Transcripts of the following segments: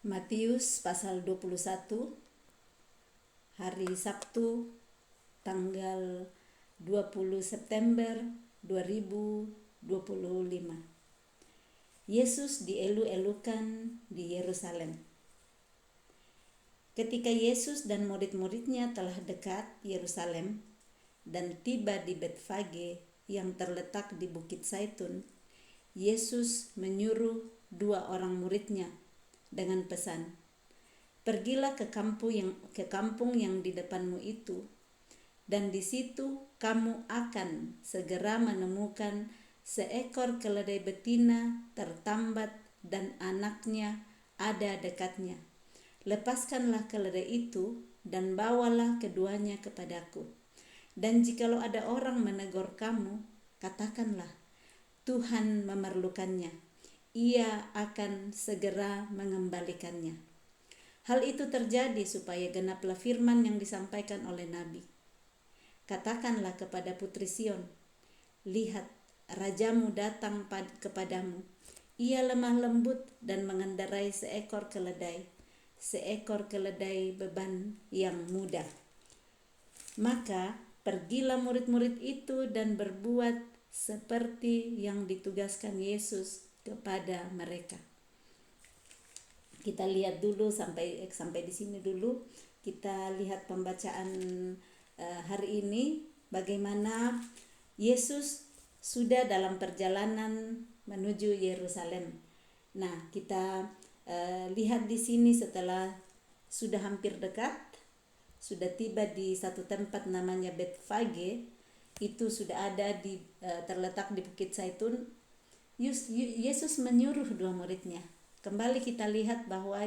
Matius pasal 21, hari Sabtu tanggal 20 September 2025. Yesus dielu-elukan di Yerusalem. Ketika Yesus dan murid-muridnya telah dekat Yerusalem dan tiba di Betfage yang terletak di Bukit Zaitun, Yesus menyuruh 2 orang muridnya dengan pesan, "Pergilah ke kampung yang di depanmu itu, dan di situ kamu akan segera menemukan seekor keledai betina tertambat dan anaknya ada dekatnya. Lepaskanlah keledai itu dan bawalah keduanya kepadaku. Dan jikalau ada orang menegur kamu, katakanlah, Tuhan memerlukannya. Ia akan segera mengembalikannya." Hal itu terjadi supaya genaplah firman yang disampaikan oleh Nabi. "Katakanlah kepada putri Sion, lihat, rajamu datang kepadamu. Ia lemah lembut dan mengendarai seekor keledai beban yang mudah." Maka pergilah murid-murid itu dan berbuat seperti yang ditugaskan Yesus kepada mereka. Kita lihat dulu sampai di sini dulu. Kita lihat pembacaan hari ini, bagaimana Yesus sudah dalam perjalanan menuju Yerusalem. Nah, kita lihat di sini setelah sudah hampir dekat, sudah tiba di satu tempat namanya Betfage, itu sudah ada terletak di Bukit Zaitun. Yesus menyuruh 2 muridnya. Kembali kita lihat bahwa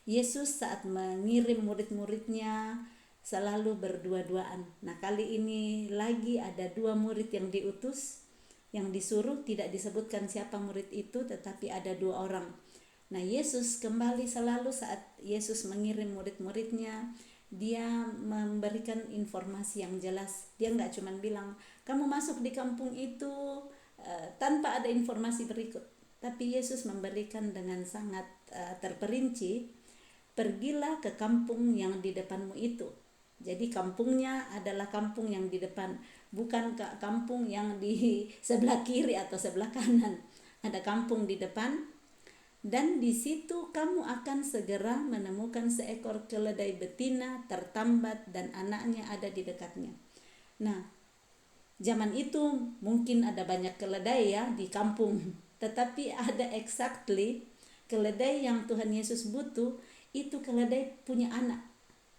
Yesus saat mengirim murid-muridnya selalu berdua-duaan. Nah, kali ini lagi ada 2 murid yang diutus, yang disuruh. Tidak disebutkan siapa murid itu, tetapi ada 2 orang. Nah, Yesus kembali selalu saat Yesus mengirim murid-muridnya, dia memberikan informasi yang jelas. Dia enggak cuma bilang, kamu masuk di kampung itu, tanpa ada informasi berikut. Tapi Yesus memberikan dengan sangat terperinci, pergilah ke kampung yang di depanmu itu. Jadi kampungnya adalah kampung yang di depan, bukan kampung yang di sebelah kiri atau sebelah kanan. Ada kampung di depan, dan di situ kamu akan segera menemukan seekor keledai betina tertambat dan anaknya ada di dekatnya. Nah, zaman itu mungkin ada banyak keledai ya di kampung, tetapi ada exactly keledai yang Tuhan Yesus butuh, itu keledai punya anak.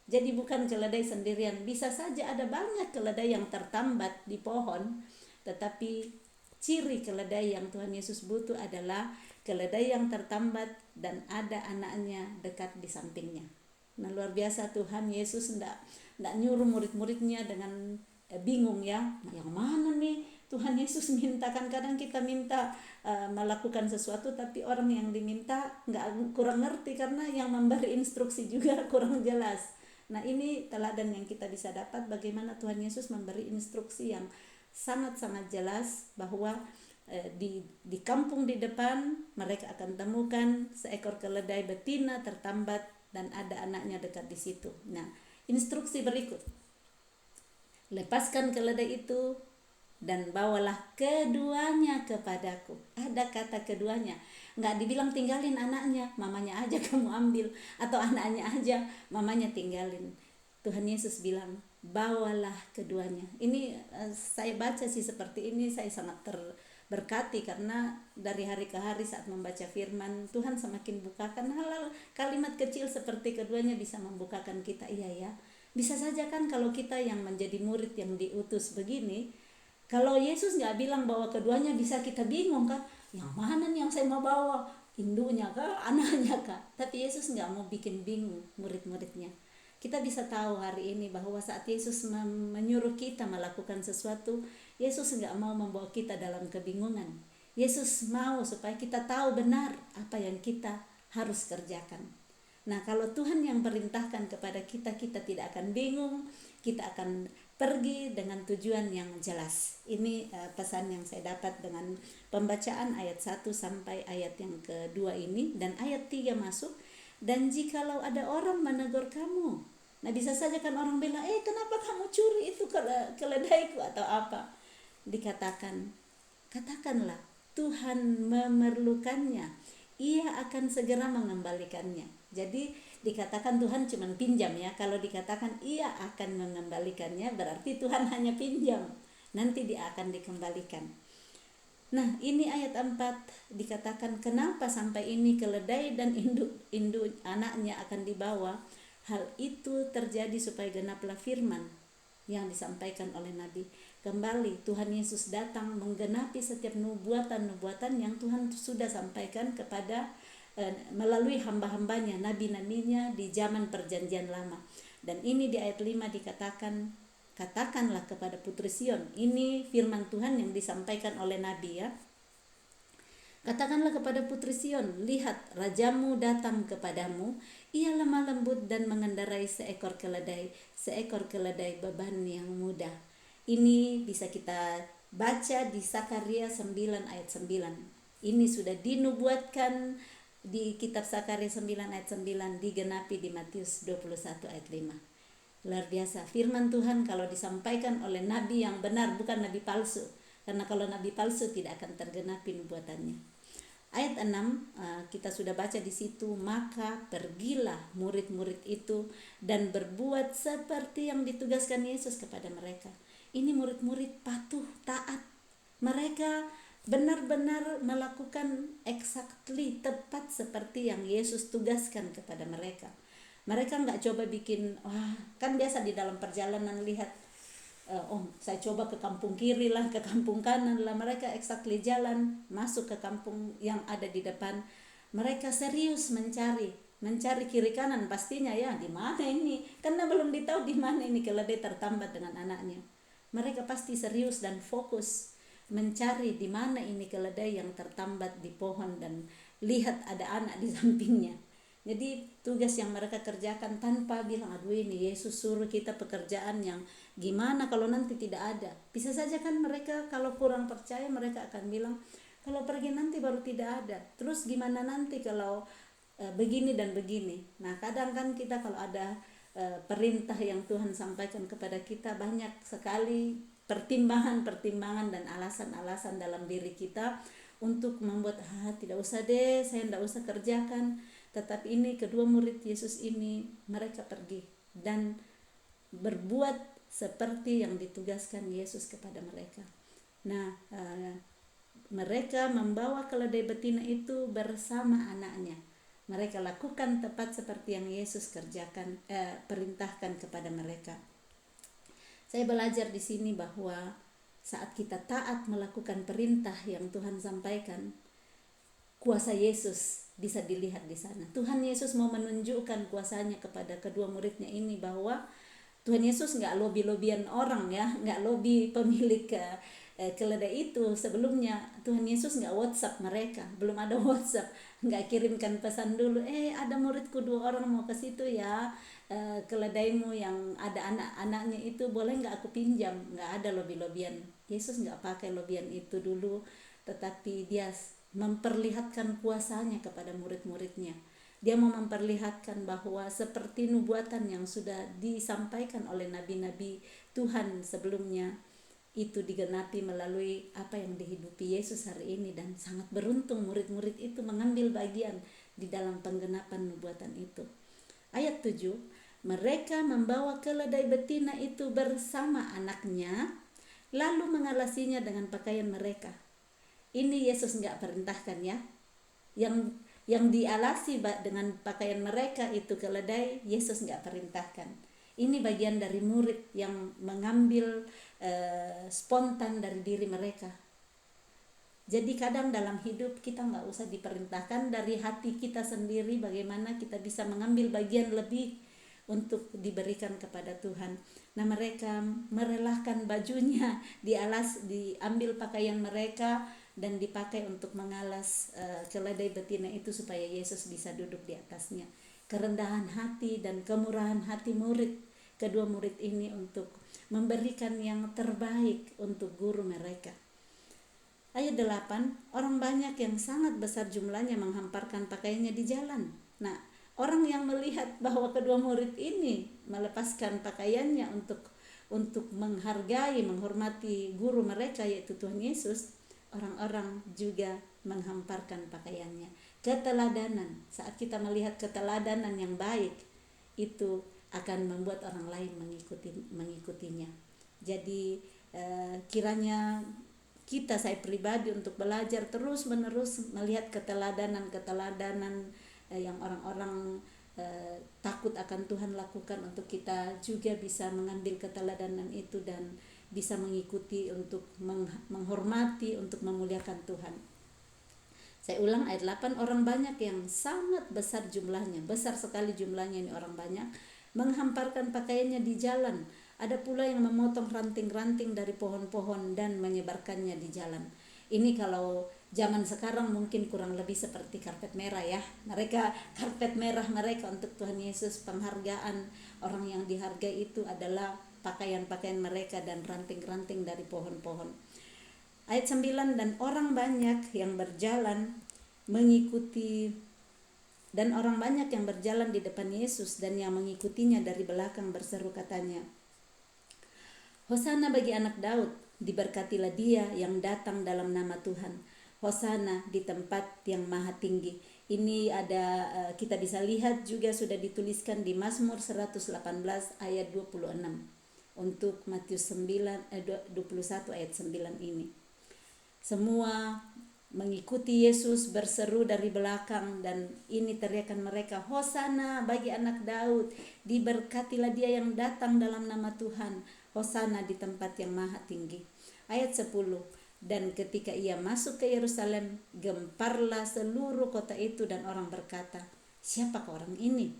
Jadi bukan keledai sendirian. Bisa saja ada banyak keledai yang tertambat di pohon, tetapi ciri keledai yang Tuhan Yesus butuh adalah keledai yang tertambat dan ada anaknya dekat di sampingnya. Nah, luar biasa Tuhan Yesus enggak nyuruh murid-muridnya dengan bingung ya. Nah, yang mana nih Tuhan Yesus minta? Kadang kita minta melakukan sesuatu, tapi orang yang diminta kurang ngerti karena yang memberi instruksi juga kurang jelas. Nah, ini teladan yang kita bisa dapat bagaimana Tuhan Yesus memberi instruksi yang sangat-sangat jelas bahwa di kampung di depan mereka akan temukan seekor keledai betina tertambat dan ada anaknya dekat di situ. Nah, instruksi berikut, lepaskan keledai itu dan bawalah keduanya kepadaku. Ada kata keduanya, nggak dibilang tinggalin anaknya, mamanya aja kamu ambil, atau anaknya aja mamanya tinggalin. Tuhan Yesus bilang, bawalah keduanya. Ini saya baca sih seperti ini, saya sangat terberkati karena dari hari ke hari saat membaca firman, Tuhan semakin bukakan hal-hal, kalimat kecil seperti keduanya bisa membukakan kita. Iya ya, bisa saja kan kalau kita yang menjadi murid yang diutus begini, kalau Yesus nggak bilang bahwa keduanya, bisa kita bingung kan, yang mana nih yang saya mau bawa, indunya kah, anaknya kah? Tapi Yesus nggak mau bikin bingung murid-muridnya. Kita bisa tahu hari ini bahwa saat Yesus menyuruh kita melakukan sesuatu, Yesus nggak mau membawa kita dalam kebingungan. Yesus mau supaya kita tahu benar apa yang kita harus kerjakan. Nah, kalau Tuhan yang perintahkan kepada kita, kita tidak akan bingung, kita akan pergi dengan tujuan yang jelas. Ini pesan yang saya dapat dengan pembacaan ayat 1 sampai ayat yang kedua ini, dan ayat 3 masuk. Dan jikalau ada orang menegur kamu, nah bisa saja kan orang bilang, kenapa kamu curi itu keledaiku atau apa. Katakanlah, Tuhan memerlukannya, ia akan segera mengembalikannya. Jadi dikatakan Tuhan cuma pinjam ya. Kalau dikatakan ia akan mengembalikannya, berarti Tuhan hanya pinjam, nanti dia akan dikembalikan. Nah, ini ayat 4 dikatakan, kenapa sampai ini keledai dan induk anaknya akan dibawa. Hal itu terjadi supaya genaplah firman yang disampaikan oleh Nabi. Kembali Tuhan Yesus datang menggenapi setiap nubuatan-nubuatan yang Tuhan sudah sampaikan kepada melalui hamba-hambanya, nabi-nabinya di zaman perjanjian lama. Dan ini di ayat 5 dikatakan, katakanlah kepada putri Sion. Ini firman Tuhan yang disampaikan oleh Nabi ya. Katakanlah kepada putri Sion, lihat rajamu datang kepadamu, ia lemah lembut dan mengendarai seekor keledai beban yang mudah. Ini bisa kita baca di Sakaria 9 ayat 9. Ini sudah dinubuatkan di kitab Sakaria 9 ayat 9, digenapi di Matius 21 ayat 5. Luar biasa, firman Tuhan kalau disampaikan oleh nabi yang benar, bukan nabi palsu. Karena kalau nabi palsu tidak akan tergenapi nubuatannya. Ayat 6 kita sudah baca di situ, maka pergilah murid-murid itu dan berbuat seperti yang ditugaskan Yesus kepada mereka. Ini murid-murid patuh, taat. Mereka benar-benar melakukan exactly, tepat seperti yang Yesus tugaskan kepada mereka. Mereka nggak coba bikin, kan biasa di dalam perjalanan lihat, saya coba ke kampung kiri lah, ke kampung kanan lah. Mereka exactly jalan masuk ke kampung yang ada di depan. Mereka serius mencari kiri kanan pastinya ya, di mana ini, karena belum ditahu di mana ini keledai tertambat dengan anaknya. Mereka pasti serius dan fokus mencari di mana ini keledai yang tertambat di pohon dan lihat ada anak di sampingnya. Jadi tugas yang mereka kerjakan tanpa bilang, aduh ini Yesus suruh kita pekerjaan yang gimana kalau nanti tidak ada. Bisa saja kan mereka kalau kurang percaya mereka akan bilang, kalau pergi nanti baru tidak ada. Terus gimana nanti kalau begini dan begini. Nah kadang kan kita kalau ada perintah yang Tuhan sampaikan kepada kita, banyak sekali pertimbangan dan alasan-alasan dalam diri kita untuk membuat, tidak usah deh, saya tidak usah kerjakan. Tetapi ini kedua murid Yesus ini, mereka pergi dan berbuat seperti yang ditugaskan Yesus kepada mereka. Nah, mereka membawa keledai betina itu bersama anaknya. Mereka lakukan tepat seperti yang Yesus perintahkan kepada mereka. Saya belajar di sini bahwa saat kita taat melakukan perintah yang Tuhan sampaikan, kuasa Yesus bisa dilihat di sana. Tuhan Yesus mau menunjukkan kuasanya kepada kedua muridnya ini, bahwa Tuhan Yesus nggak lobby-lobbyan orang ya, nggak lobby pemilik keledai itu. Sebelumnya Tuhan Yesus nggak WhatsApp mereka, belum ada WhatsApp, nggak kirimkan pesan dulu, ada muridku 2 orang mau ke situ ya, keledaimu yang ada anak-anaknya itu boleh nggak aku pinjam. Nggak ada lobby-lobbyan. Yesus nggak pakai lobbyan itu dulu, tetapi dia memperlihatkan kuasanya kepada murid-muridnya. Dia mau memperlihatkan bahwa seperti nubuatan yang sudah disampaikan oleh nabi-nabi Tuhan sebelumnya, itu digenapi melalui apa yang dihidupi Yesus hari ini. Dan sangat beruntung murid-murid itu mengambil bagian di dalam penggenapan nubuatan itu. Ayat 7, mereka membawa keledai betina itu bersama anaknya, lalu mengalasinya dengan pakaian mereka. Ini Yesus nggak perintahkan ya. Yang dialasi dengan pakaian mereka itu keledai, Yesus nggak perintahkan. Ini bagian dari murid yang mengambil spontan dari diri mereka. Jadi kadang dalam hidup kita nggak usah diperintahkan, dari hati kita sendiri bagaimana kita bisa mengambil bagian lebih untuk diberikan kepada Tuhan. Nah mereka merelakan bajunya, diambil pakaian mereka dan dipakai untuk mengalas keledai betina itu supaya Yesus bisa duduk di atasnya. Kerendahan hati dan kemurahan hati kedua murid ini untuk memberikan yang terbaik untuk guru mereka. Ayat 8, orang banyak yang sangat besar jumlahnya menghamparkan pakaiannya di jalan. Nah, orang yang melihat bahwa kedua murid ini melepaskan pakaiannya untuk menghargai, menghormati guru mereka yaitu Tuhan Yesus, orang-orang juga menghamparkan pakaiannya. Keteladanan, saat kita melihat keteladanan yang baik, itu akan membuat orang lain mengikutinya. Jadi kiranya saya pribadi untuk belajar terus-menerus melihat keteladanan yang orang-orang takut akan Tuhan lakukan, untuk kita juga bisa mengambil keteladanan itu dan bisa mengikuti untuk menghormati, untuk memuliakan Tuhan. Saya ulang ayat 8, orang banyak yang sangat besar jumlahnya, besar sekali jumlahnya ini orang banyak, menghamparkan pakaiannya di jalan. Ada pula yang memotong ranting-ranting dari pohon-pohon dan menyebarkannya di jalan. Ini kalau zaman sekarang mungkin kurang lebih seperti karpet merah ya. Karpet merah mereka untuk Tuhan Yesus, penghargaan. Orang yang dihargai itu adalah pakaian-pakaian mereka dan ranting-ranting dari pohon-pohon. Ayat 9, dan orang banyak yang berjalan di depan Yesus dan yang mengikutinya dari belakang berseru katanya, Hosana bagi anak Daud, diberkatilah dia yang datang dalam nama Tuhan. Hosana di tempat yang maha tinggi. Ini ada kita bisa lihat juga sudah dituliskan di Mazmur 118 ayat 26. Untuk Matius 21 ayat 9 ini. Semua mengikuti Yesus berseru dari belakang, dan ini teriakan mereka, Hosana bagi anak Daud, diberkatilah dia yang datang dalam nama Tuhan, Hosana di tempat yang maha tinggi. Ayat 10, dan ketika ia masuk ke Yerusalem, gemparlah seluruh kota itu dan orang berkata, siapakah orang ini?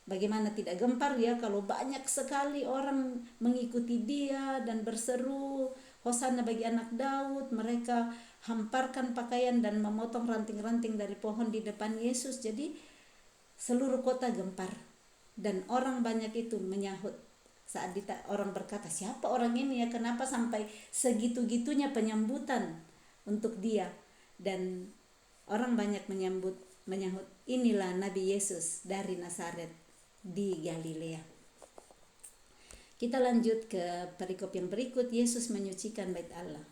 Bagaimana tidak gempar ya kalau banyak sekali orang mengikuti dia dan berseru Hosana bagi anak Daud. Mereka hamparkan pakaian dan memotong ranting-ranting dari pohon di depan Yesus. Jadi seluruh kota gempar dan orang banyak itu menyahut. Saat orang berkata, siapa orang ini ya, kenapa sampai segitu-gitunya penyambutan untuk dia? Dan orang banyak menyahut, inilah Nabi Yesus dari Nazaret di Galilea. Kita lanjut ke perikop yang berikut. Yesus menyucikan bait Allah.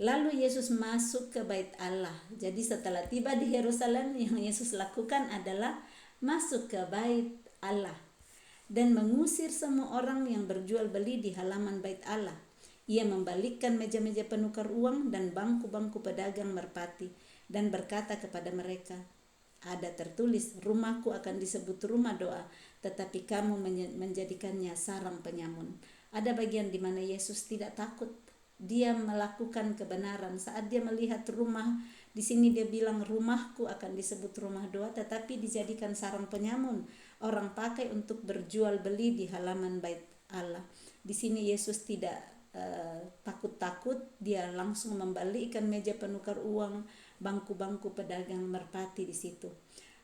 Lalu Yesus masuk ke bait Allah. Jadi setelah tiba di Yerusalem, yang Yesus lakukan adalah masuk ke bait Allah dan mengusir semua orang yang berjual beli di halaman bait Allah. Ia membalikkan meja-meja penukar uang dan bangku-bangku pedagang merpati dan berkata kepada mereka, ada tertulis, rumahku akan disebut rumah doa, tetapi kamu menjadikannya sarang penyamun. Ada bagian di mana Yesus tidak takut. Dia melakukan kebenaran. Saat dia melihat rumah, di sini dia bilang rumahku akan disebut rumah doa, tetapi dijadikan sarang penyamun. Orang pakai untuk berjual beli di halaman bait Allah. Di sini Yesus tidak takut-takut. Dia langsung membalikkan meja penukar uang, bangku-bangku pedagang merpati di situ.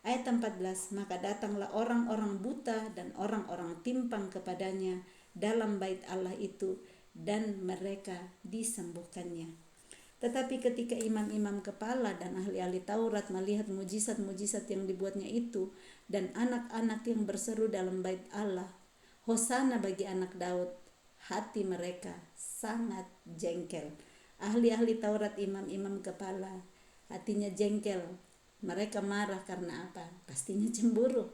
Ayat 14, maka datanglah orang-orang buta dan orang-orang timpang kepadanya dalam bait Allah itu, dan mereka disembuhkannya. Tetapi ketika imam-imam kepala dan ahli-ahli Taurat melihat mujizat-mujizat yang dibuatnya itu, dan anak-anak yang berseru dalam bait Allah, Hosana bagi anak Daud, hati mereka sangat jengkel. Ahli-ahli Taurat, imam-imam kepala, hatinya jengkel. Mereka marah karena apa? Pastinya cemburu.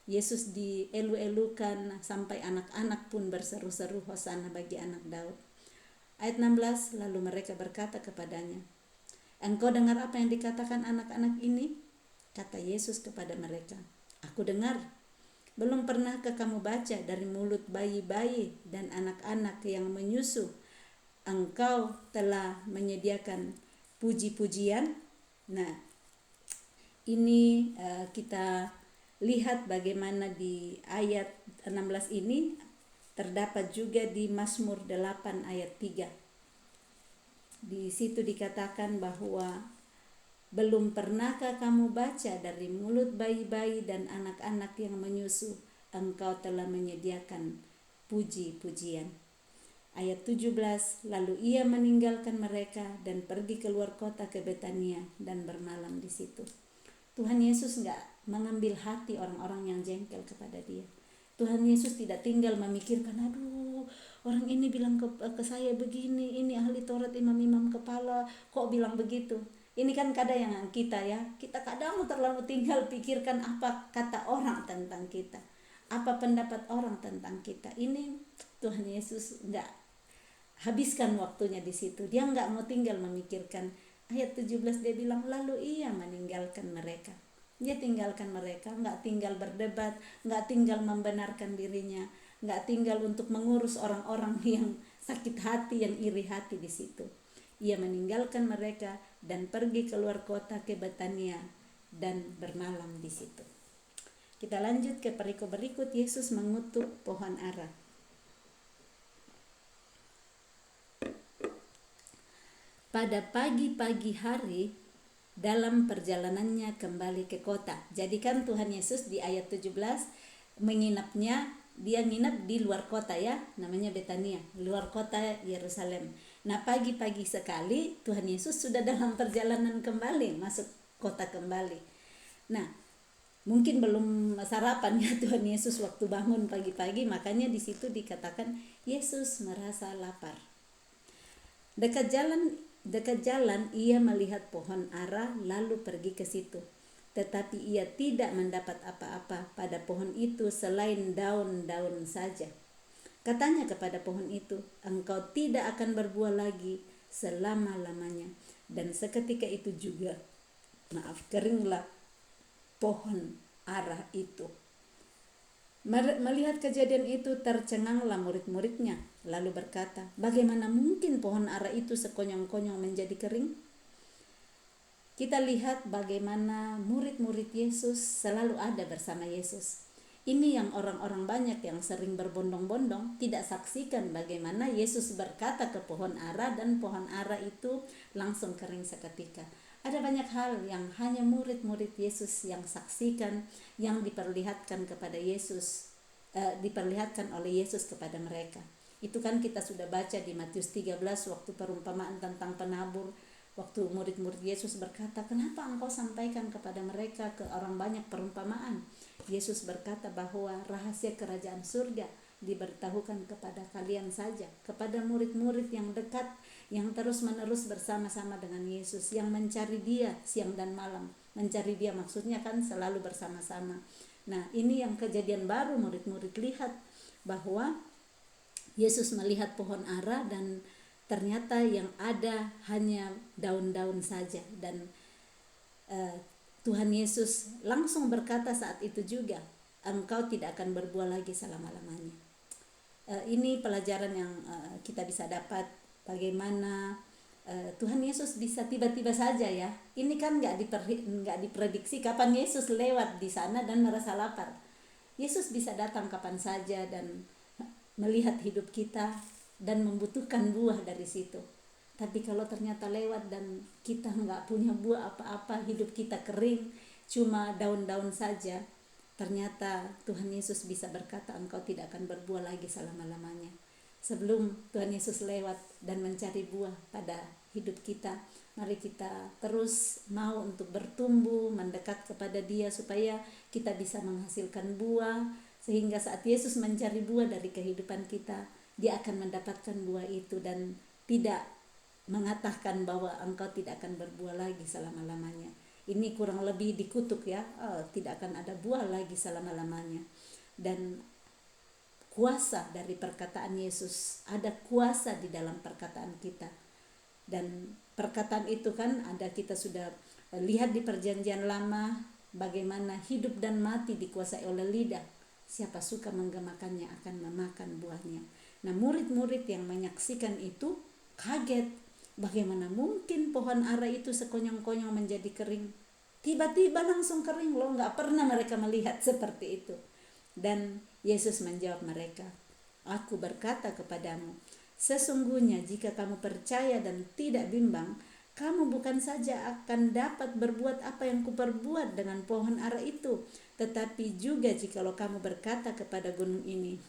Yesus dielu-elukan sampai anak-anak pun berseru-seru Hosana bagi anak Daud. Ayat 16, lalu mereka berkata kepadanya, engkau dengar apa yang dikatakan anak-anak ini? Kata Yesus kepada mereka, aku dengar. Belum pernahkah kamu baca dari mulut bayi-bayi dan anak-anak yang menyusu, engkau telah menyediakan puji-pujian? Nah, ini kita lihat bagaimana di ayat 16 ini terdapat juga di Mazmur 8 ayat 3. Di situ dikatakan bahwa belum pernahkah kamu baca dari mulut bayi-bayi dan anak-anak yang menyusu, engkau telah menyediakan puji-pujian. Ayat 17, lalu ia meninggalkan mereka dan pergi keluar kota ke Betania dan bermalam di situ. Tuhan Yesus mengambil hati orang-orang yang jengkel kepada dia. Tuhan Yesus tidak tinggal memikirkan, aduh orang ini bilang ke saya begini, ini ahli Taurat, imam-imam kepala kok bilang begitu. Ini kan kadang yang kita ya, kita kadang terlalu tinggal pikirkan apa kata orang tentang kita, apa pendapat orang tentang kita. Ini Tuhan Yesus enggak habiskan waktunya di situ. Dia enggak mau tinggal memikirkan. Ayat 17 dia bilang, lalu ia meninggalkan mereka. Dia tinggalkan mereka, enggak tinggal berdebat, enggak tinggal membenarkan dirinya, enggak tinggal untuk mengurus orang-orang yang sakit hati, yang iri hati di situ. Ia meninggalkan mereka dan pergi keluar kota ke Betania dan bermalam di situ. Kita lanjut ke perikop berikut. Yesus mengutuk pohon ara. Pada pagi-pagi hari dalam perjalanannya kembali ke kota. Jadi kan Tuhan Yesus di ayat 17 menginapnya, dia nginap di luar kota ya, namanya Betania, luar kota Yerusalem. Nah pagi-pagi sekali Tuhan Yesus sudah dalam perjalanan kembali, masuk kota kembali. Nah mungkin belum sarapan ya Tuhan Yesus waktu bangun pagi-pagi, makanya di situ dikatakan Yesus merasa lapar. Dekat jalan ia melihat pohon ara lalu pergi ke situ. Tetapi ia tidak mendapat apa-apa pada pohon itu selain daun-daun saja. Katanya kepada pohon itu, engkau tidak akan berbuah lagi selama-lamanya. Dan seketika itu juga, keringlah pohon ara itu. Melihat kejadian itu tercenganglah murid-muridnya, lalu berkata, bagaimana mungkin pohon ara itu sekonyong-konyong menjadi kering? Kita lihat bagaimana murid-murid Yesus selalu ada bersama Yesus. Ini yang orang-orang banyak yang sering berbondong-bondong tidak saksikan bagaimana Yesus berkata ke pohon ara dan pohon ara itu langsung kering seketika. Ada banyak hal yang hanya murid-murid Yesus yang saksikan, yang diperlihatkan kepada Yesus, diperlihatkan oleh Yesus kepada mereka. Itu kan kita sudah baca di Matius 13 waktu perumpamaan tentang penabur. Waktu murid-murid Yesus berkata, kenapa engkau sampaikan kepada mereka, ke orang banyak perumpamaan? Yesus berkata bahwa rahasia kerajaan surga diberitahukan kepada kalian saja, kepada murid-murid yang dekat, yang terus-menerus bersama-sama dengan Yesus, yang mencari dia siang dan malam. Mencari dia maksudnya kan selalu bersama-sama. Nah ini yang kejadian baru murid-murid lihat, bahwa Yesus melihat pohon ara dan ternyata yang ada hanya daun-daun saja. Dan Tuhan Yesus langsung berkata saat itu juga, engkau tidak akan berbuah lagi selama-lamanya. Ini pelajaran yang kita bisa dapat, bagaimana Tuhan Yesus bisa tiba-tiba saja ya. Ini kan nggak diprediksi kapan Yesus lewat di sana dan merasa lapar. Yesus bisa datang kapan saja dan melihat hidup kita dan membutuhkan buah dari situ. Tapi kalau ternyata lewat dan kita nggak punya buah apa-apa, hidup kita kering, cuma daun-daun saja, ternyata Tuhan Yesus bisa berkata, engkau tidak akan berbuah lagi selama-lamanya. Sebelum Tuhan Yesus lewat dan mencari buah pada hidup kita, mari kita terus mau untuk bertumbuh, mendekat kepada Dia supaya kita bisa menghasilkan buah, sehingga saat Yesus mencari buah dari kehidupan kita, Dia akan mendapatkan buah itu dan tidak mengatakan bahwa engkau tidak akan berbuah lagi selama-lamanya. Ini kurang lebih dikutuk ya, tidak akan ada buah lagi selama-lamanya. Dan kuasa dari perkataan Yesus, ada kuasa di dalam perkataan kita. Dan perkataan itu kan ada, kita sudah lihat di perjanjian lama bagaimana hidup dan mati dikuasai oleh lidah. Siapa suka menggemakannya akan memakan buahnya. Nah murid-murid yang menyaksikan itu kaget, bagaimana mungkin pohon ara itu sekonyong-konyong menjadi kering. Tiba-tiba langsung kering loh, gak pernah mereka melihat seperti itu. Dan Yesus menjawab mereka, aku berkata kepadamu, sesungguhnya jika kamu percaya dan tidak bimbang, kamu bukan saja akan dapat berbuat apa yang kuperbuat dengan pohon ara itu, tetapi juga jikalau kamu berkata kepada gunung ini,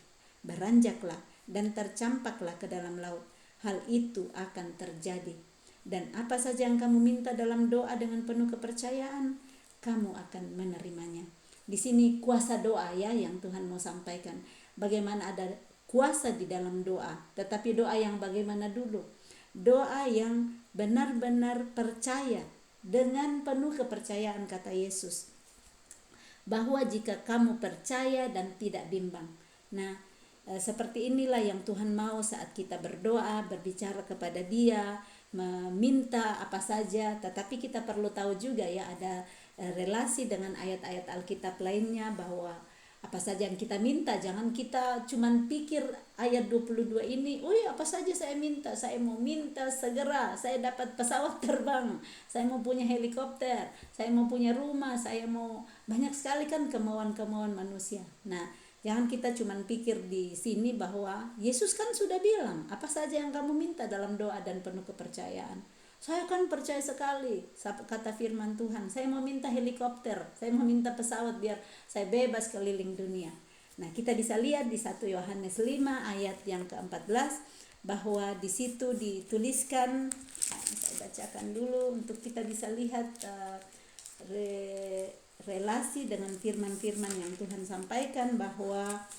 beranjaklah dan tercampaklah ke dalam laut, hal itu akan terjadi. Dan apa saja yang kamu minta dalam doa dengan penuh kepercayaan, kamu akan menerimanya. Di sini kuasa doa ya yang Tuhan mau sampaikan. Bagaimana ada kuasa di dalam doa, tetapi doa yang bagaimana dulu? Doa yang benar-benar percaya, dengan penuh kepercayaan kata Yesus. Bahwa jika kamu percaya dan tidak bimbang. Nah, seperti inilah yang Tuhan mau saat kita berdoa, berbicara kepada Dia, meminta apa saja. Tetapi kita perlu tahu juga ya, ada relasi dengan ayat-ayat Alkitab lainnya, bahwa apa saja yang kita minta, jangan kita cuman pikir ayat 22 ini, apa saja saya minta, saya mau minta segera saya dapat pesawat terbang, saya mau punya helikopter, saya mau punya rumah, saya mau, banyak sekali kan kemauan-kemauan manusia. Nah, jangan kita cuman pikir di sini bahwa Yesus kan sudah bilang, apa saja yang kamu minta dalam doa dan penuh kepercayaan. Saya kan percaya sekali, kata firman Tuhan, saya mau minta helikopter, saya mau minta pesawat biar saya bebas keliling dunia. Nah, kita bisa lihat di 1 Yohanes 5 ayat yang ke-14, bahwa di situ dituliskan, saya bacakan dulu untuk kita bisa lihat relasi dengan firman-firman yang Tuhan sampaikan, bahwa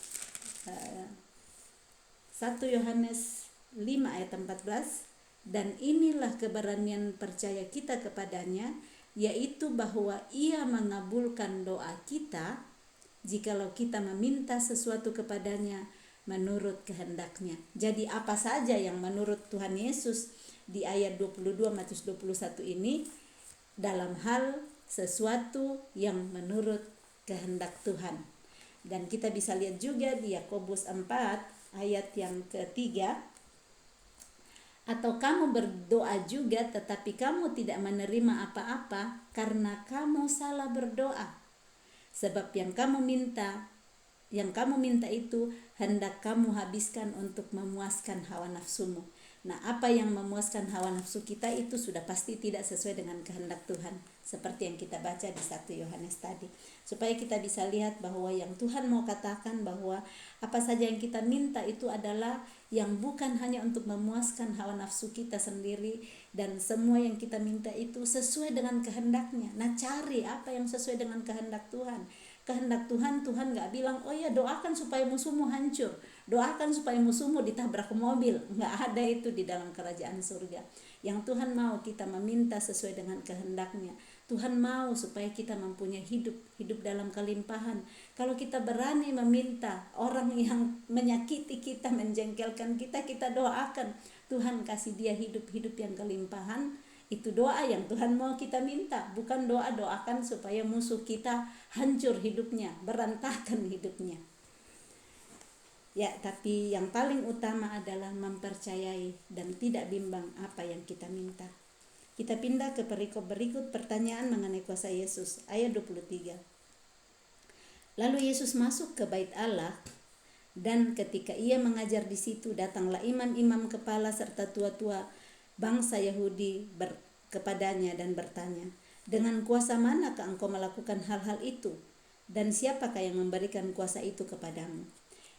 1 Yohanes 5 ayat 14, dan inilah keberanian percaya kita kepadanya, yaitu bahwa Ia mengabulkan doa kita jikalau kita meminta sesuatu kepadanya menurut kehendaknya. Jadi apa saja yang menurut Tuhan Yesus di ayat 22 Matius 21 ini, dalam hal sesuatu yang menurut kehendak Tuhan. Dan kita bisa lihat juga di Yakobus 4 ayat yang ketiga, atau kamu berdoa juga tetapi kamu tidak menerima apa-apa karena kamu salah berdoa. Sebab yang kamu minta itu hendak kamu habiskan untuk memuaskan hawa nafsumu. Nah, apa yang memuaskan hawa nafsu kita itu sudah pasti tidak sesuai dengan kehendak Tuhan, seperti yang kita baca di 1 Yohanes tadi. Supaya kita bisa lihat bahwa yang Tuhan mau katakan, bahwa apa saja yang kita minta itu adalah yang bukan hanya untuk memuaskan hawa nafsu kita sendiri, dan semua yang kita minta itu sesuai dengan kehendaknya. Nah, cari apa yang sesuai dengan kehendak Tuhan. Kehendak Tuhan, Tuhan gak bilang, doakan supaya musuhmu hancur, doakan supaya musuhmu ditabrak mobil. Gak ada itu di dalam kerajaan surga. Yang Tuhan mau kita meminta sesuai dengan kehendaknya. Tuhan mau supaya kita mempunyai hidup dalam kelimpahan. Kalau kita berani meminta, orang yang menyakiti kita, menjengkelkan kita, kita doakan, Tuhan kasih dia hidup yang kelimpahan. Itu doa yang Tuhan mau kita minta, bukan doakan supaya musuh kita hancur hidupnya, berantakan hidupnya. Ya, tapi yang paling utama adalah mempercayai dan tidak bimbang apa yang kita minta. Kita pindah ke perikop berikut, pertanyaan mengenai kuasa Yesus, ayat 23. Lalu Yesus masuk ke bait Allah, dan ketika ia mengajar di situ, datanglah imam-imam kepala serta tua-tua bangsa Yahudi kepadanya dan bertanya, dengan kuasa manakah engkau melakukan hal-hal itu? Dan siapakah yang memberikan kuasa itu kepadamu?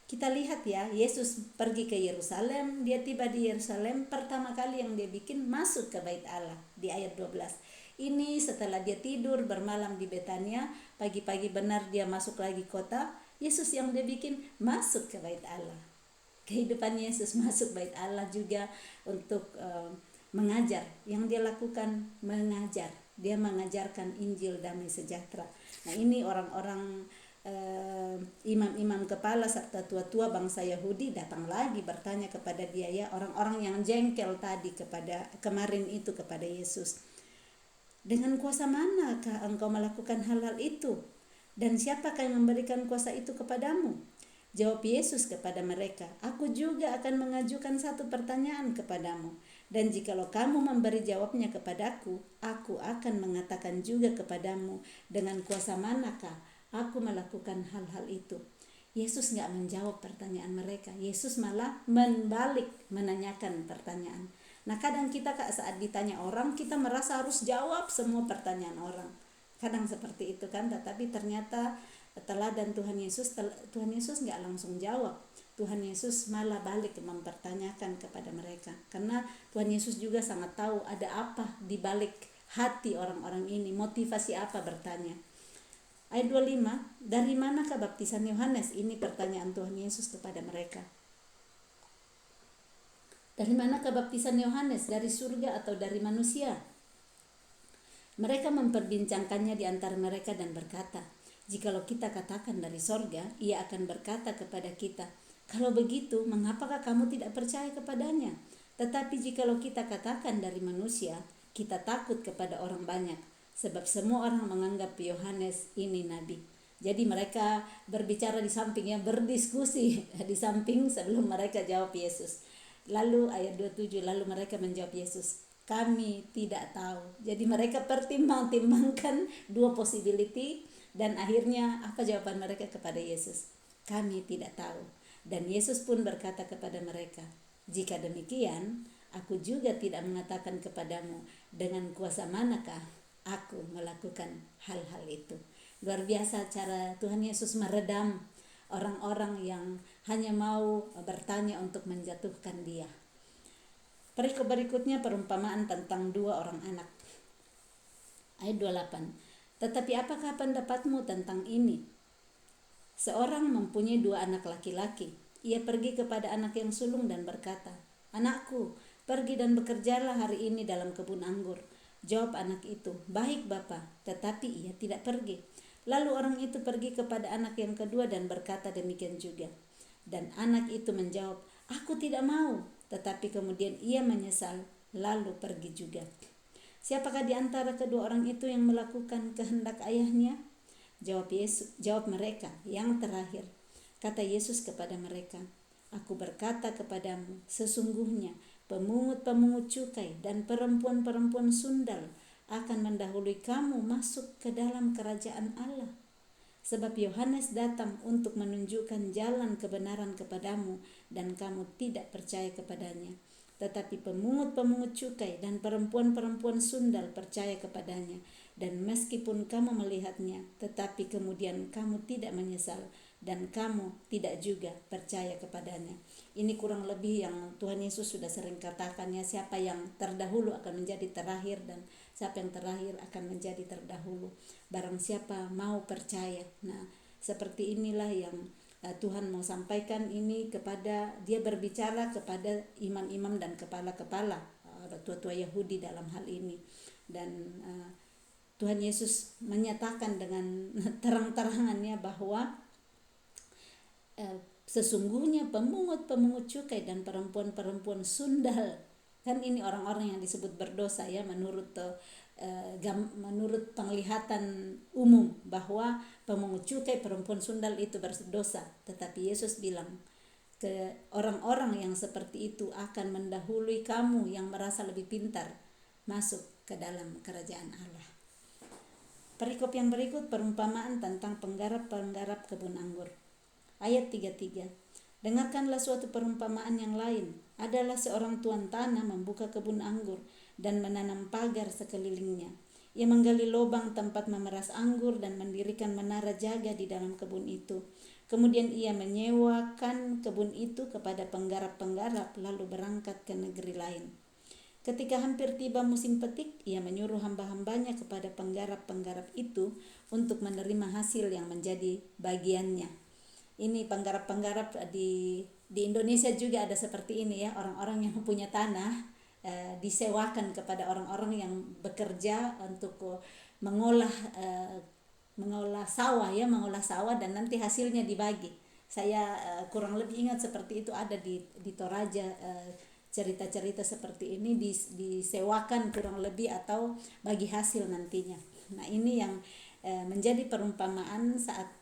Kita lihat ya, Yesus pergi ke Yerusalem, dia tiba di Yerusalem, pertama kali yang dia bikin masuk ke bait Allah di ayat 12. Ini setelah dia tidur bermalam di Betania, pagi-pagi benar dia masuk lagi kota. Yesus yang dia bikin masuk ke bait Allah. Kehidupan Yesus masuk bait Allah juga untuk mengajar. Yang dia lakukan mengajar. Dia mengajarkan Injil damai sejahtera. Nah, ini orang-orang imam-imam kepala serta tua-tua bangsa Yahudi datang lagi bertanya kepada dia, ya, orang-orang yang jengkel tadi kemarin itu kepada Yesus. Dengan kuasa manakah engkau melakukan hal-hal itu? Dan siapakah yang memberikan kuasa itu kepadamu? Jawab Yesus kepada mereka, aku juga akan mengajukan satu pertanyaan kepadamu. Dan jikalau kamu memberi jawabnya kepadaku, aku akan mengatakan juga kepadamu dengan kuasa manakah aku melakukan hal-hal itu. Yesus gak menjawab pertanyaan mereka. Yesus malah membalik menanyakan pertanyaan. Nah, kadang kita saat ditanya orang, kita merasa harus jawab semua pertanyaan orang. Kadang seperti itu kan, tetapi ternyata teladan Tuhan Yesus gak langsung jawab. Tuhan Yesus malah balik mempertanyakan kepada mereka. Karena Tuhan Yesus juga sangat tahu ada apa di balik hati orang-orang ini, motivasi apa bertanya. Ayat 25, dari manakah baptisan Yohanes? Ini pertanyaan Tuhan Yesus kepada mereka. Dari manakah baptisan Yohanes? Dari surga atau dari manusia? Mereka memperbincangkannya di antara mereka dan berkata, jikalau kita katakan dari sorga, ia akan berkata kepada kita, kalau begitu, mengapakah kamu tidak percaya kepadanya? Tetapi jikalau kita katakan dari manusia, kita takut kepada orang banyak, sebab semua orang menganggap Yohanes ini nabi. Jadi mereka berbicara di sampingnya, berdiskusi di samping sebelum mereka jawab Yesus. Lalu ayat 27, lalu mereka menjawab Yesus, kami tidak tahu. Jadi mereka pertimbangkan dua possibility, dan akhirnya apa jawaban mereka kepada Yesus? Kami tidak tahu. Dan Yesus pun berkata kepada mereka, jika demikian, aku juga tidak mengatakan kepadamu dengan kuasa manakah aku melakukan hal-hal itu. Luar biasa cara Tuhan Yesus meredam orang-orang yang hanya mau bertanya untuk menjatuhkan dia. Perikop berikutnya perumpamaan tentang dua orang anak. Ayat 28. Tetapi apakah pendapatmu tentang ini? Seorang mempunyai dua anak laki-laki. Ia pergi kepada anak yang sulung dan berkata, anakku, pergi dan bekerjalah hari ini dalam kebun anggur. Jawab anak itu, baik bapa, tetapi ia tidak pergi. Lalu orang itu pergi kepada anak yang kedua dan berkata demikian juga. Dan anak itu menjawab, aku tidak mau. Tetapi kemudian ia menyesal, lalu pergi juga. Siapakah di antara kedua orang itu yang melakukan kehendak ayahnya? Jawab mereka, yang terakhir. Kata Yesus kepada mereka, aku berkata kepadamu, sesungguhnya pemungut-pemungut cukai dan perempuan-perempuan sundal akan mendahului kamu masuk ke dalam kerajaan Allah. Sebab Yohanes datang untuk menunjukkan jalan kebenaran kepadamu dan kamu tidak percaya kepadanya. Tetapi pemungut-pemungut cukai dan perempuan-perempuan sundal percaya kepadanya. Dan meskipun kamu melihatnya, tetapi kemudian kamu tidak menyesal dan kamu tidak juga percaya kepadanya. Ini kurang lebih yang Tuhan Yesus sudah sering katakannya, siapa yang terdahulu akan menjadi terakhir dan siapa yang terakhir akan menjadi terdahulu. Barang siapa mau percaya. Nah, seperti inilah yang Tuhan mau sampaikan ini kepada, dia berbicara kepada imam-imam dan kepala-kepala tua-tua Yahudi dalam hal ini. Dan Tuhan Yesus menyatakan dengan terang-terangannya bahwa sesungguhnya pemungut-pemungut cukai dan perempuan-perempuan sundal, kan ini orang-orang yang disebut berdosa ya, menurut penglihatan umum bahwa pemungut cukai, perempuan sundal itu berdosa. Tetapi Yesus bilang ke orang-orang yang seperti itu akan mendahului kamu yang merasa lebih pintar masuk ke dalam kerajaan Allah. Perikop yang berikut perumpamaan tentang penggarap-penggarap kebun anggur. Ayat 33. Dengarkanlah suatu perumpamaan yang lain. Adalah seorang tuan tanah membuka kebun anggur dan menanam pagar sekelilingnya. Ia menggali lubang tempat memeras anggur dan mendirikan menara jaga di dalam kebun itu. Kemudian ia menyewakan kebun itu kepada penggarap-penggarap lalu berangkat ke negeri lain. Ketika hampir tiba musim petik, ia menyuruh hamba-hambanya kepada penggarap-penggarap itu untuk menerima hasil yang menjadi bagiannya. Ini penggarap-penggarap di Indonesia juga ada seperti ini ya, orang-orang yang punya tanah disewakan kepada orang-orang yang bekerja untuk mengolah sawah ya, mengolah sawah dan nanti hasilnya dibagi. Saya kurang lebih ingat seperti itu ada di Toraja, cerita-cerita seperti ini disewakan kurang lebih atau bagi hasil nantinya. Nah, ini yang menjadi perumpamaan saat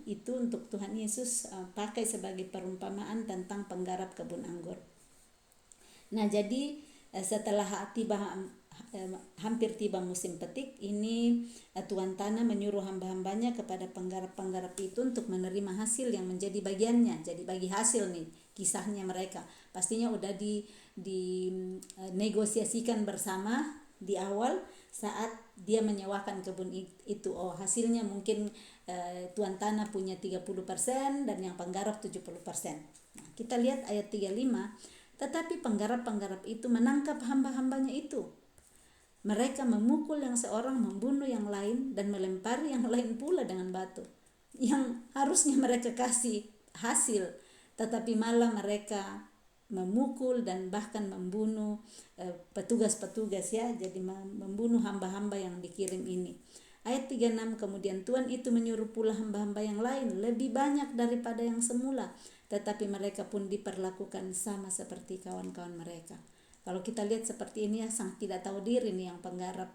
itu untuk Tuhan Yesus pakai sebagai perumpamaan tentang penggarap kebun anggur. Nah, jadi setelah hampir tiba musim petik, ini tuan tanah menyuruh hamba-hambanya kepada penggarap-penggarap itu untuk menerima hasil yang menjadi bagiannya. Jadi bagi hasil nih kisahnya mereka. Pastinya udah negosiasikan bersama di awal saat dia menyewakan kebun itu. Oh, hasilnya mungkin tuan tanah punya 30% dan yang penggarap 70%. Nah, kita lihat ayat 35. Tetapi penggarap-penggarap itu menangkap hamba-hambanya itu. Mereka memukul yang seorang, membunuh yang lain, dan melempari yang lain pula dengan batu. Yang harusnya mereka kasih hasil, tetapi malah mereka memukul dan bahkan membunuh petugas-petugas ya, jadi membunuh hamba-hamba yang dikirim ini. Ayat 36, kemudian Tuhan itu menyuruh pula hamba-hamba yang lain lebih banyak daripada yang semula, tetapi mereka pun diperlakukan sama seperti kawan-kawan mereka. Kalau kita lihat seperti ini ya, sang tidak tahu diri nih yang penggarap.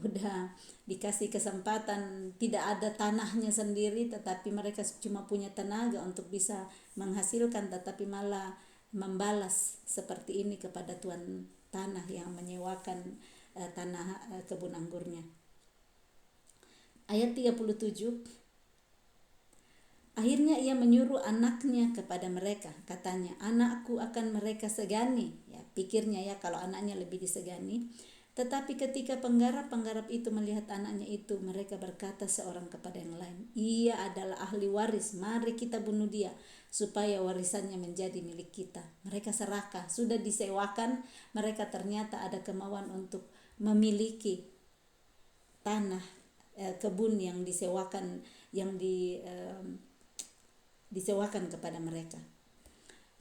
Udah dikasih kesempatan, tidak ada tanahnya sendiri, tetapi mereka cuma punya tenaga untuk bisa menghasilkan, tetapi malah membalas seperti ini kepada tuan tanah yang menyewakan tanah kebun anggurnya. Ayat 37, akhirnya ia menyuruh anaknya kepada mereka, katanya, anakku akan mereka segani. Ya, pikirnya ya kalau anaknya lebih disegani. Tetapi ketika penggarap-penggarap itu melihat anaknya itu, mereka berkata seorang kepada yang lain, ia adalah ahli waris, mari kita bunuh dia supaya warisannya menjadi milik kita. Mereka serakah, sudah disewakan, mereka ternyata ada kemauan untuk memiliki tanah kebun yang disewakan, yang disewakan kepada mereka.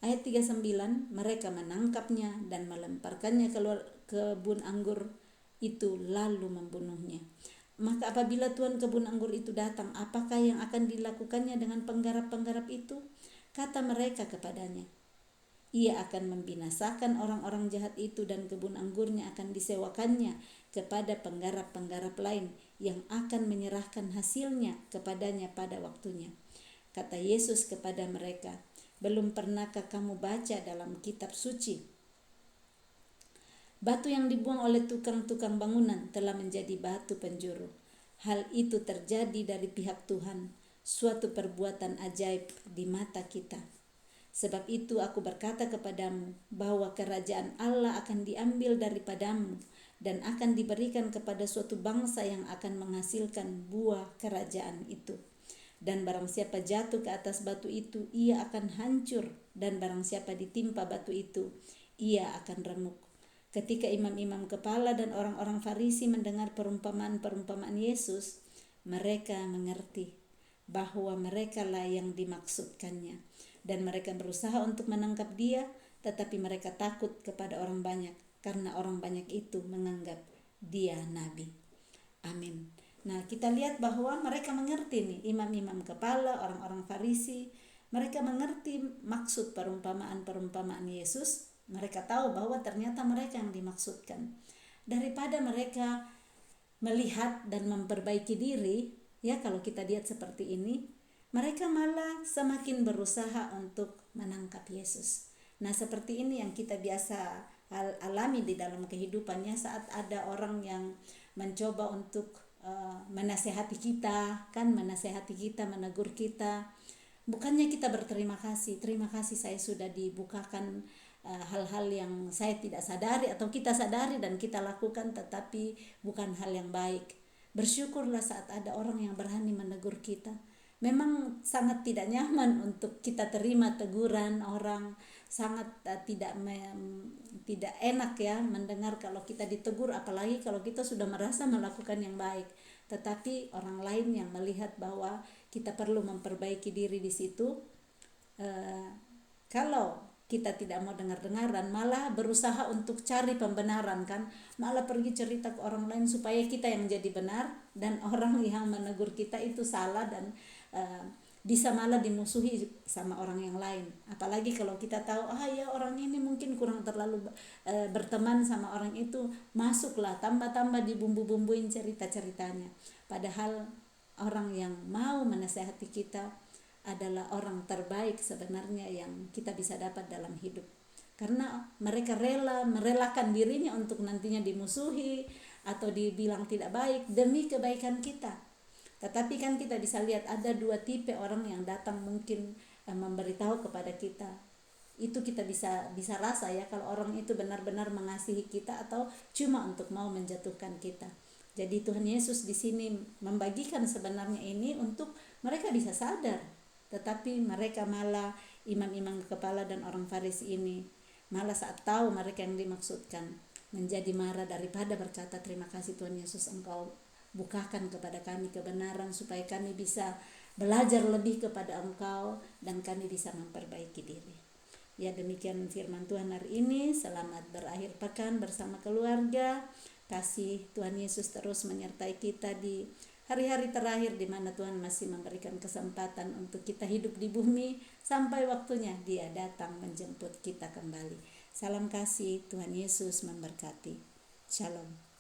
Ayat 39, mereka menangkapnya dan melemparkannya keluar kebun anggur itu lalu membunuhnya. Maka apabila tuan kebun anggur itu datang, apakah yang akan dilakukannya dengan penggarap-penggarap itu? Kata mereka kepadanya, ia akan membinasakan orang-orang jahat itu dan kebun anggurnya akan disewakannya kepada penggarap-penggarap lain yang akan menyerahkan hasilnya kepadanya pada waktunya. Kata Yesus kepada mereka, belum pernahkah kamu baca dalam kitab suci? Batu yang dibuang oleh tukang-tukang bangunan telah menjadi batu penjuru. Hal itu terjadi dari pihak Tuhan, suatu perbuatan ajaib di mata kita. Sebab itu aku berkata kepadamu bahwa kerajaan Allah akan diambil daripadamu dan akan diberikan kepada suatu bangsa yang akan menghasilkan buah kerajaan itu. Dan barang siapa jatuh ke atas batu itu, ia akan hancur, dan barang siapa ditimpa batu itu, ia akan remuk. Ketika imam-imam kepala dan orang-orang Farisi mendengar perumpamaan-perumpamaan Yesus, mereka mengerti bahwa merekalah yang dimaksudkannya, dan mereka berusaha untuk menangkap dia, tetapi mereka takut kepada orang banyak, karena orang banyak itu menganggap dia nabi. Amin. Nah, kita lihat bahwa mereka mengerti nih, imam-imam kepala, orang-orang Farisi, mereka mengerti maksud perumpamaan-perumpamaan Yesus. Mereka tahu bahwa ternyata mereka yang dimaksudkan. Daripada mereka melihat dan memperbaiki diri, ya kalau kita lihat seperti ini, mereka malah semakin berusaha untuk menangkap Yesus. Nah, seperti ini yang kita biasa alami di dalam kehidupannya saat ada orang yang mencoba untuk menasehati kita, menegur kita. Bukannya kita berterima kasih, terima kasih saya sudah dibukakan hal-hal yang saya tidak sadari atau kita sadari dan kita lakukan, tetapi bukan hal yang baik. Bersyukurlah saat ada orang yang berani menegur kita. Memang sangat tidak nyaman untuk kita terima teguran orang, sangat tidak enak ya mendengar kalau kita ditegur, apalagi kalau kita sudah merasa melakukan yang baik. Tetapi orang lain yang melihat bahwa kita perlu memperbaiki diri di situ, kalau kita tidak mau dengar-dengaran, malah berusaha untuk cari pembenaran kan, malah pergi cerita ke orang lain supaya kita yang jadi benar dan orang yang menegur kita itu salah, dan bisa malah dimusuhi sama orang yang lain. Apalagi kalau kita tahu ya orang ini mungkin kurang terlalu berteman sama orang itu, masuklah tambah-tambah dibumbu-bumbuin cerita-ceritanya. Padahal orang yang mau menasehati kita adalah orang terbaik sebenarnya yang kita bisa dapat dalam hidup, karena mereka merelakan dirinya untuk nantinya dimusuhi atau dibilang tidak baik demi kebaikan kita. Tetapi kan kita bisa lihat ada dua tipe orang yang datang mungkin memberitahu kepada kita. Itu kita bisa rasa ya kalau orang itu benar-benar mengasihi kita atau cuma untuk mau menjatuhkan kita. Jadi Tuhan Yesus di sini membagikan sebenarnya ini untuk mereka bisa sadar. Tetapi mereka malah, imam-imam kepala dan orang Farisi ini, malah saat tahu mereka yang dimaksudkan, menjadi marah daripada berkata terima kasih Tuhan Yesus, Engkau bukakan kepada kami kebenaran supaya kami bisa belajar lebih kepada Engkau dan kami bisa memperbaiki diri. Ya, demikian firman Tuhan hari ini. Selamat berakhir pekan bersama keluarga. Kasih Tuhan Yesus terus menyertai kita di hari-hari terakhir di mana Tuhan masih memberikan kesempatan untuk kita hidup di bumi sampai waktunya Dia datang menjemput kita kembali. Salam kasih, Tuhan Yesus memberkati. Shalom.